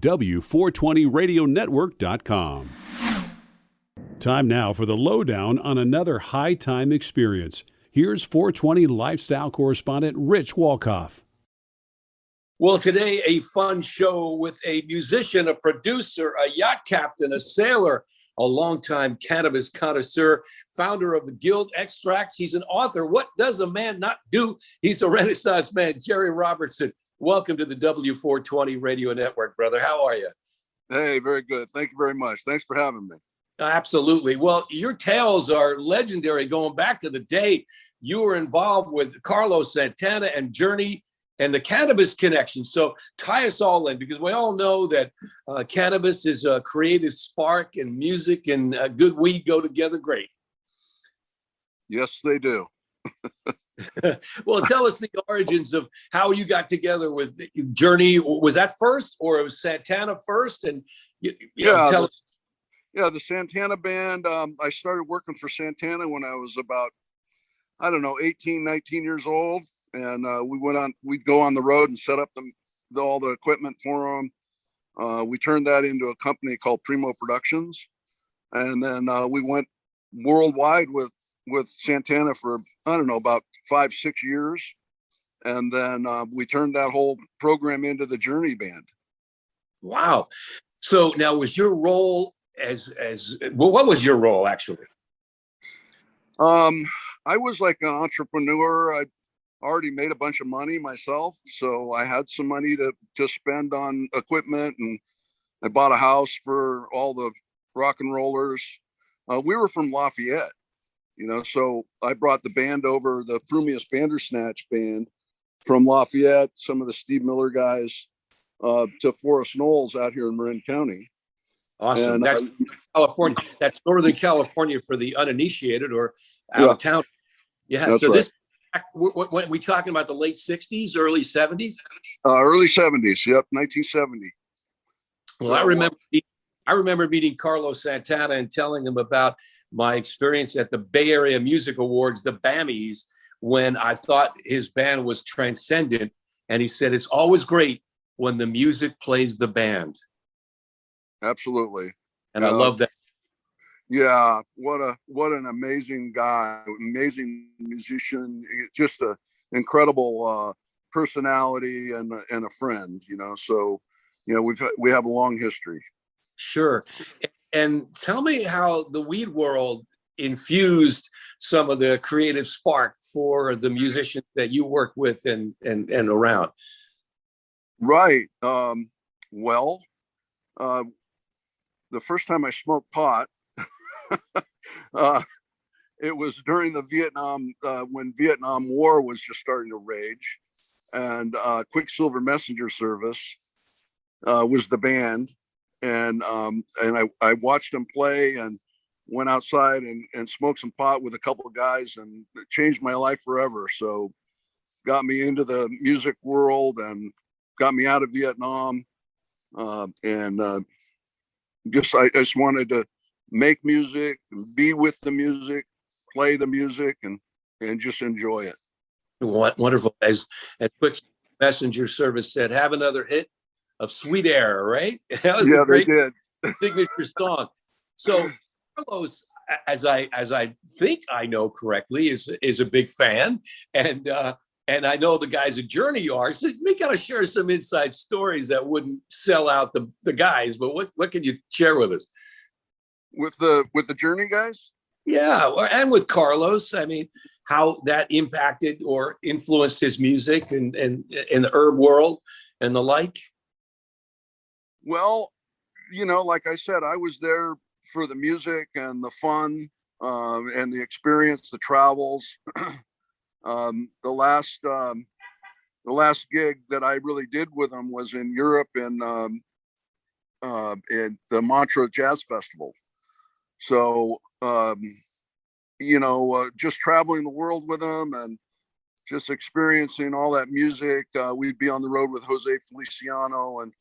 W420radionetwork.com. Time now for the lowdown on another high time experience. Here's 420 lifestyle correspondent Rich Walkoff. Well, today, a fun show with a musician, a producer, a yacht captain, a sailor, a longtime cannabis connoisseur, founder of the Guild Extracts. He's an author. What does a man not do? He's a Renaissance man, Jerry Robertson. Welcome to the W420 Radio Network, brother. How are you? Hey, very good. Thank you very much. Thanks for having me. Absolutely. Well, your tales are legendary going back to the day you were involved with Carlos Santana and Journey and the cannabis connection. So tie us all in, because we all know that cannabis is a creative spark, and music and good weed go together great. Yes, they do. Well, tell us the origins of how you got together with Journey. Was that first, or it was Santana first? And tell us. Yeah, the Santana band, I started working for Santana when I was about, 18, 19 years old. And we'd go on the road and set up all the equipment for them. We turned that into a company called Primo Productions. And then we went worldwide with Santana for, about 5-6 years. And then we turned that whole program into the Journey band. Wow. So now, was your role what was your role actually? I was like an entrepreneur. I already made a bunch of money myself, so I had some money to spend on equipment, and I bought a house for all the rock and rollers. We were from Lafayette, so I brought the band over, the Frumious Bandersnatch band from Lafayette, some of the Steve Miller guys, to Forest Knolls out here in Marin County. Awesome. And, that's California. That's Northern California for the uninitiated, or out of town. Yeah. That's so right. What we talking about, the late 60s, early 70s? Early 70s. Yep. 1970. Well, I remember meeting Carlos Santana and telling him about my experience at the Bay Area Music Awards, the BAMIs, when I thought his band was transcendent. And he said, it's always great when the music plays the band. Absolutely. And I love that. Yeah. What an amazing guy, amazing musician, just an incredible personality and a friend, so, we have a long history. Sure. And tell me how the weed world infused some of the creative spark for the musicians that you work with and around. Right. The first time I smoked pot, it was during the when Vietnam War was just starting to rage, and Quicksilver Messenger Service was the band, and I watched them play and went outside and smoked some pot with a couple of guys, and it changed my life forever. So got me into the music world and got me out of Vietnam, and I just wanted to make music, be with the music, play the music, and just enjoy it. Wonderful. As Quick Messenger Service said, have another hit of Sweet Air, right? That was a great signature song. So Carlos, as I think I know correctly, is a big fan, and I know the guys at Journey are. So we got to share some inside stories that wouldn't sell out the guys. But what can you share with us? With the Journey guys? Yeah, and with Carlos. I mean, how that impacted or influenced his music and in the herb world and the like. Well, like I said, I was there for the music and the fun and the experience, the travels. The last gig that I really did with them was in Europe in the Montreux Jazz Festival. So, just traveling the world with them and just experiencing all that music. We'd be on the road with Jose Feliciano and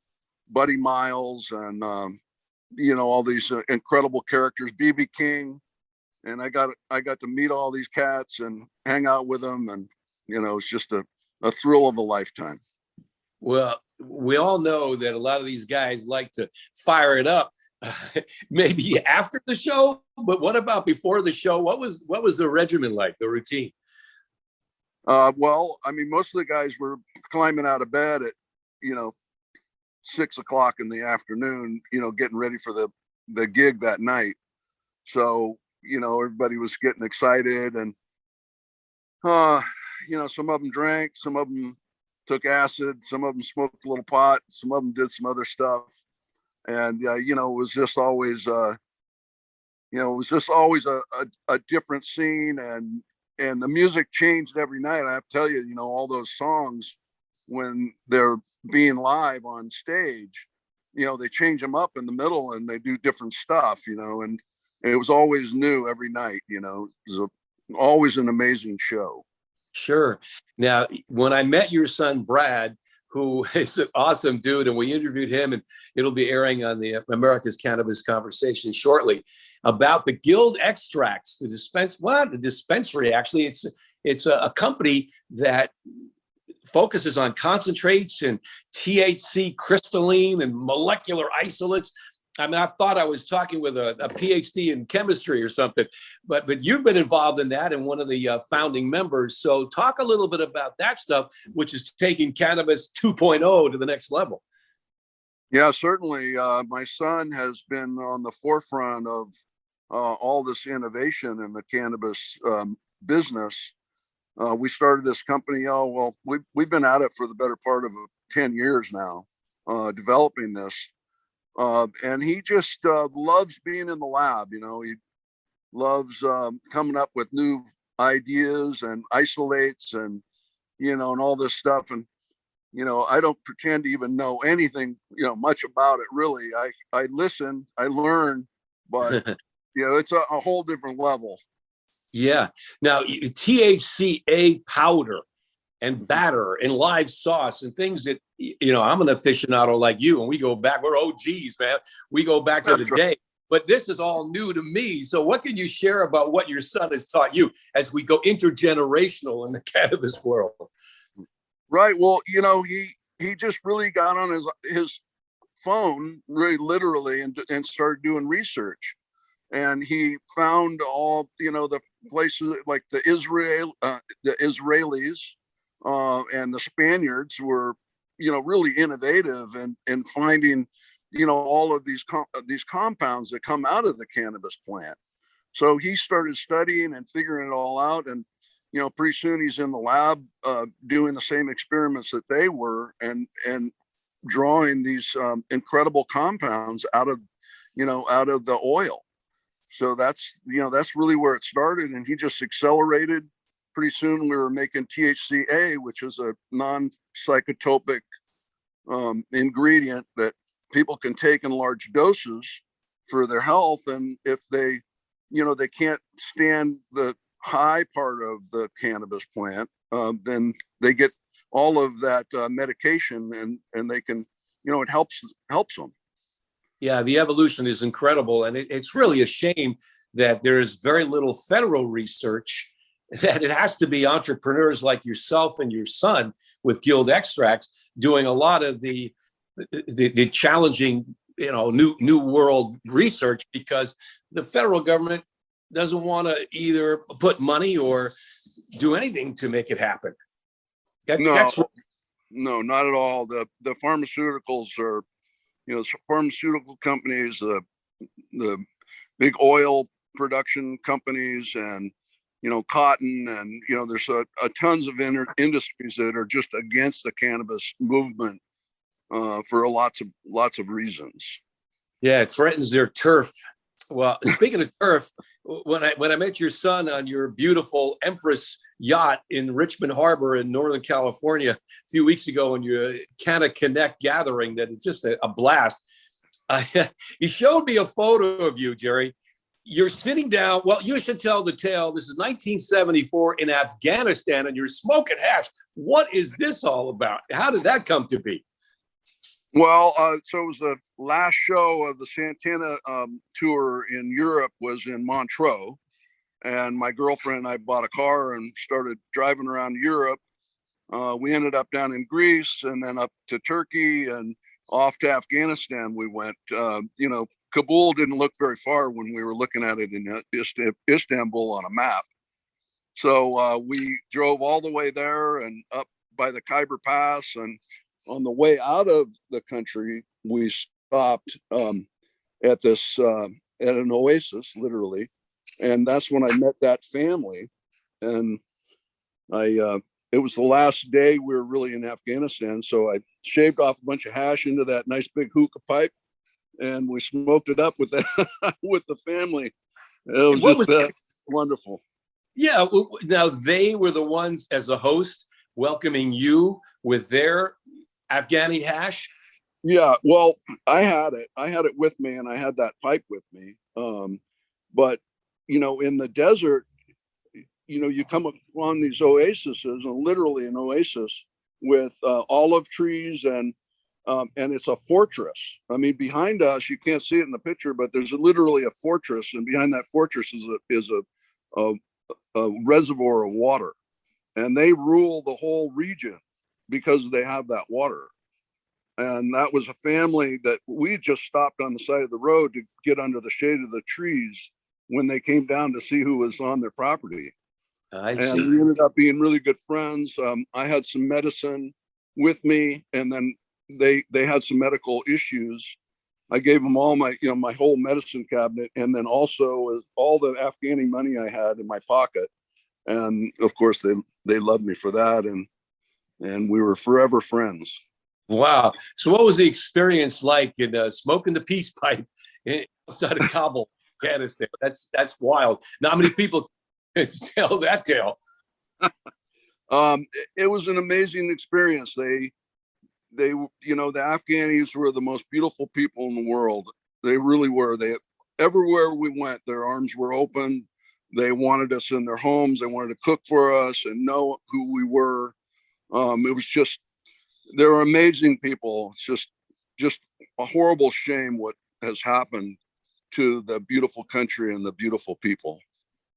Buddy Miles and, all these incredible characters, BB King. And I got to meet all these cats and hang out with them. And, it's just a thrill of a lifetime. Well, we all know that a lot of these guys like to fire it up maybe after the show, but what about before the show? What was the regimen like, the routine? Well, I mean, most of the guys were climbing out of bed at, 6 o'clock in the afternoon, getting ready for the gig that night. So, everybody was getting excited, and, some of them drank, some of them took acid, some of them smoked a little pot, some of them did some other stuff. And, it was just always, a different scene, and the music changed every night. I have to tell you, all those songs, when they're being live on stage, they change them up in the middle and they do different stuff, and it was always new every night. It was always an amazing show. Sure. Now, when I met your son, Brad, who is an awesome dude, and we interviewed him, and it'll be airing on the America's Cannabis Conversation shortly, about the Guild Extracts, the dispensary. Actually, it's a company that focuses on concentrates and THC crystalline and molecular isolates. I mean, I thought I was talking with a PhD in chemistry or something, but you've been involved in that and one of the founding members. So talk a little bit about that stuff, which is taking cannabis 2.0 to the next level. Yeah, certainly. My son has been on the forefront of all this innovation in the cannabis business. We started this company. We've been at it for the better part of 10 years now, developing this. And he just loves being in the lab. He loves coming up with new ideas and isolates and, and all this stuff. And, I don't pretend to even know anything, much about it, really. I listen, I learn, but, it's a whole different level. Yeah. Now, THCA powder and batter and live sauce and things that, I'm an aficionado like you, and we go back, we're OGs, man. We go back to the day, but this is all new to me. So what can you share about what your son has taught you as we go intergenerational in the cannabis world? Right. Well, he just really got on his phone, really literally, and started doing research. And he found all, the places like the Israelis and the Spaniards were, really innovative and finding, all of these compounds that come out of the cannabis plant. So he started studying and figuring it all out. And, pretty soon he's in the lab doing the same experiments that they were and drawing these incredible compounds out of the oil. So that's really where it started. And he just accelerated. Pretty soon we were making THCA, which is a non-psychotropic ingredient that people can take in large doses for their health. And if they can't stand the high part of the cannabis plant, then they get all of that medication and they can, it helps them. Yeah, the evolution is incredible. And it's really a shame that there is very little federal research, that it has to be entrepreneurs like yourself and your son with Guild Extracts doing a lot of the challenging, new world research, because the federal government doesn't want to either put money or do anything to make it happen. No, not at all. The pharmaceuticals are, pharmaceutical companies, the big oil production companies, and cotton, and there's a tons of industries that are just against the cannabis movement for lots of reasons. Yeah, it threatens their turf. Well, speaking of turf, when I met your son on your beautiful Empress yacht in Richmond Harbor in Northern California a few weeks ago, in your Canna Connect gathering, that is just a blast. He showed me a photo of you, Jerry. You're sitting down. Well, you should tell the tale. This is 1974 in Afghanistan, and you're smoking hash. What is this all about? How did that come to be? Well, so it was the last show of the Santana tour in Europe was in Montreux, and my girlfriend and I bought a car and started driving around Europe, We ended up down in Greece and then up to Turkey and off to Afghanistan. We went, Kabul didn't look very far when we were looking at it in Istanbul on a map. So we drove all the way there and up by the Khyber Pass. And on the way out of the country, we stopped at an oasis, literally. And that's when I met that family. And it was the last day we were really in Afghanistan. So I shaved off a bunch of hash into that nice big hookah pipe, and we smoked it up with with the family. It was wonderful. Yeah. Now they were the ones as a host welcoming you with their Afghani hash. Yeah. Well, I had it with me, and I had that pipe with me. But in the desert, you come upon these oases, and literally an oasis with olive trees, and it's a fortress. I mean, behind us, you can't see it in the picture, but there's literally a fortress, and behind that fortress is a reservoir of water, and they rule the whole region because they have that water. And that was a family that we just stopped on the side of the road to get under the shade of the trees when they came down to see who was on their property. I see. And we ended up being really good friends. I had some medicine with me, and then they had some medical issues. I gave them all my whole medicine cabinet, and then also all the Afghani money I had in my pocket. And of course, they loved me for that, and we were forever friends. Wow. So what was the experience like in smoking the peace pipe outside of Kabul, Afghanistan? That's wild. Not many people tell that tale. It was an amazing experience. The Afghanis were the most beautiful people in the world. They really were. Everywhere we went, their arms were open. They wanted us in their homes. They wanted to cook for us and know who we were. It was just, they were amazing people. It's just a horrible shame what has happened to the beautiful country and the beautiful people.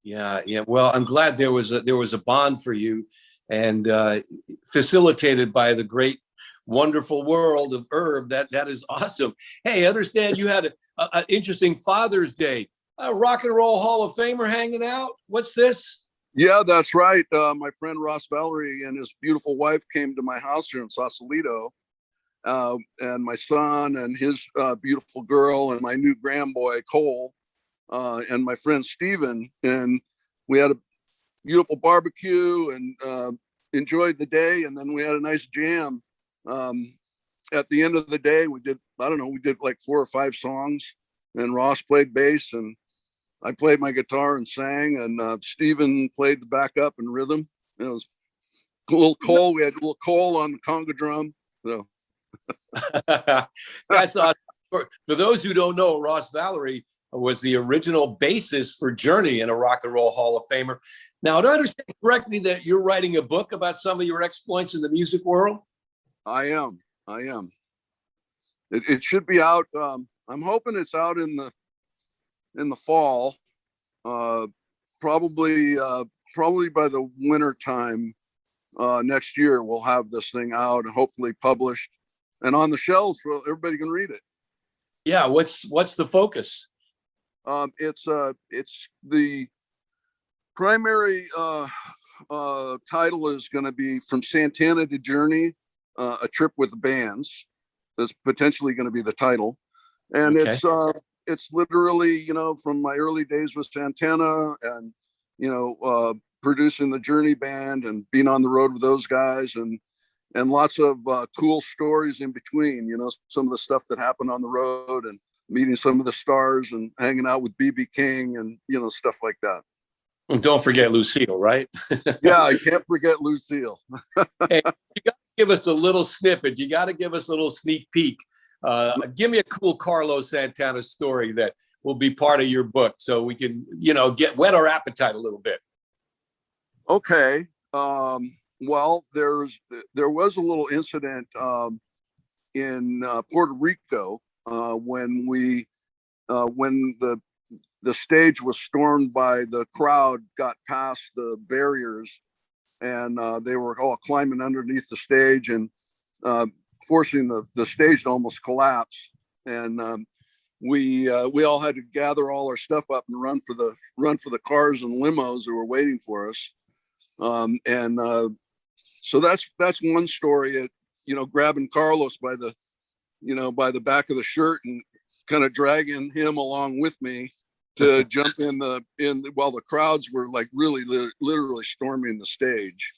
Yeah. Well, I'm glad there was a bond for you, and facilitated by the great, wonderful world of herb. That is awesome. Hey, I understand you had an interesting Father's Day. A Rock and Roll Hall of Famer hanging out. What's this? Yeah, that's right. My friend Ross Valerie and his beautiful wife came to my house here in Sausalito, and my son and his beautiful girl and my new grandboy Cole, and my friend Steven, and we had a beautiful barbecue and enjoyed the day. And then we had a nice jam. At the end of the day, we did like 4 or 5 songs, and Ross played bass and I played my guitar and sang, and Steven played the backup and rhythm. It was a little Cole. We had a little Cole on the conga drum. So that's awesome. For those who don't know, Ross Valerie was the original bassist for Journey and a Rock and Roll Hall of Famer. Now, do I understand correctly that you're writing a book about some of your exploits in the music world? I am. It should be out. I'm hoping it's out in the fall, probably by the winter time next year. We'll have this thing out and hopefully published and on the shelves so everybody can read it. Yeah. What's the focus? It's the primary title is going to be From Santana to Journey, a trip with bands. That's potentially going to be the title. And okay. It's literally, from my early days with Santana and, producing the Journey band and being on the road with those guys and lots of cool stories in between, some of the stuff that happened on the road and meeting some of the stars and hanging out with B.B. King and, stuff like that. And don't forget Lucille, right? Yeah, I can't forget Lucille. Hey, you got to give us a little snippet. You got to give us a little sneak peek. Give me a cool Carlos Santana story that will be part of your book so we can, whet our appetite a little bit. Okay. Well, there was a little incident in Puerto Rico when the stage was stormed by the crowd, got past the barriers, and they were all climbing underneath the stage and forcing the stage to almost collapse. And we all had to gather all our stuff up and run for the cars and limos that were waiting for us. So that's one story. Grabbing Carlos by the back of the shirt and kind of dragging him along with me to jump in while the crowds were like really literally storming the stage.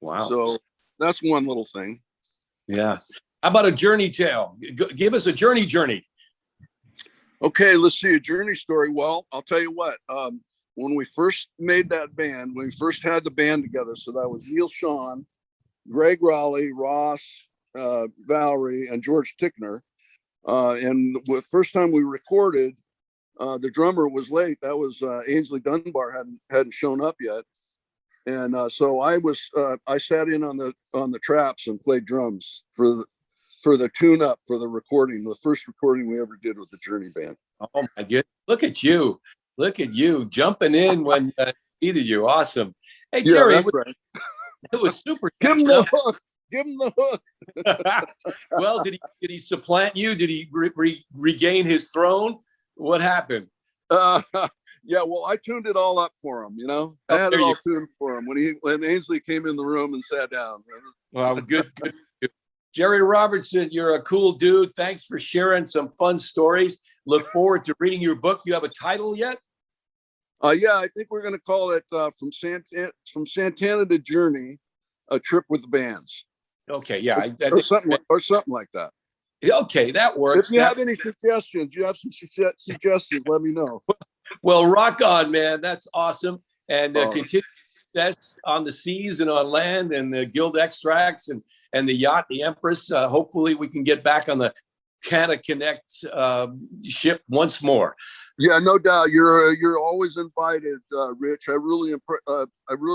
Wow. So that's one little thing. Yeah. How about a journey tale? Give us a journey. Okay, let's see, a journey story. Well, I'll tell you what, when we first made that band, when we first had the band together, so that was Neil Sean, Greg Raleigh, Ross, Valerie, and George Tickner. And the first time we recorded, the drummer was late. That was Ainsley Dunbar hadn't shown up yet. And so I sat in on the traps and played drums for the tune up for the recording, the first recording we ever did with the Journey band. Oh my goodness. Look at you jumping in when needed you. Awesome. Hey, Jerry, that's right. It was super. Give him the hook. Well, did he supplant you? Did he regain his throne? What happened? Yeah, well, I tuned it all up for him. I had it all tuned for him when Ainsley came in the room and sat down. Well, good. Jerry Robertson, you're a cool dude. Thanks for sharing some fun stories. Look forward to reading your book. You have a title yet? Yeah, I think we're going to call it From Santana to Journey, A Trip with the Bands. Okay, yeah. Or something like that. Okay, that works. If you have any suggestions, suggestions, let me know. Well, rock on, man. That's awesome. And continue success on the seas and on land and the Guild Extracts and the yacht, the Empress. Hopefully we can get back on the Canada Connect ship once more. Yeah, no doubt. You're always invited, Rich. I really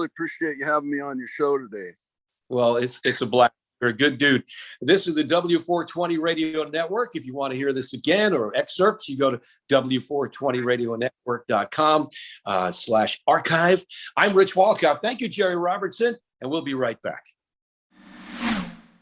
appreciate you having me on your show today. Well, it's a blast. You're a good dude. This is the W420 Radio Network. If you want to hear this again or excerpts, you go to w420radionetwork.com/archive. I'm Rich Walkoff. Thank you, Jerry Robertson, and we'll be right back.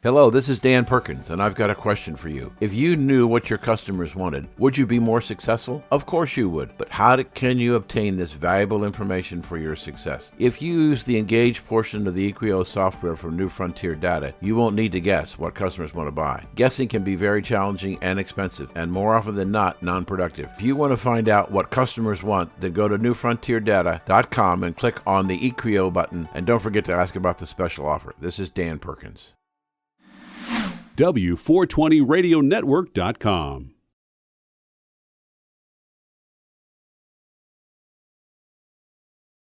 Hello, this is Dan Perkins, and I've got a question for you. If you knew what your customers wanted, would you be more successful? Of course you would, but how can you obtain this valuable information for your success? If you use the Engage portion of the Equio software from New Frontier Data, you won't need to guess what customers want to buy. Guessing can be very challenging and expensive, and more often than not, non-productive. If you want to find out what customers want, then go to newfrontierdata.com and click on the Equio button, and don't forget to ask about the special offer. This is Dan Perkins. W420radionetwork.com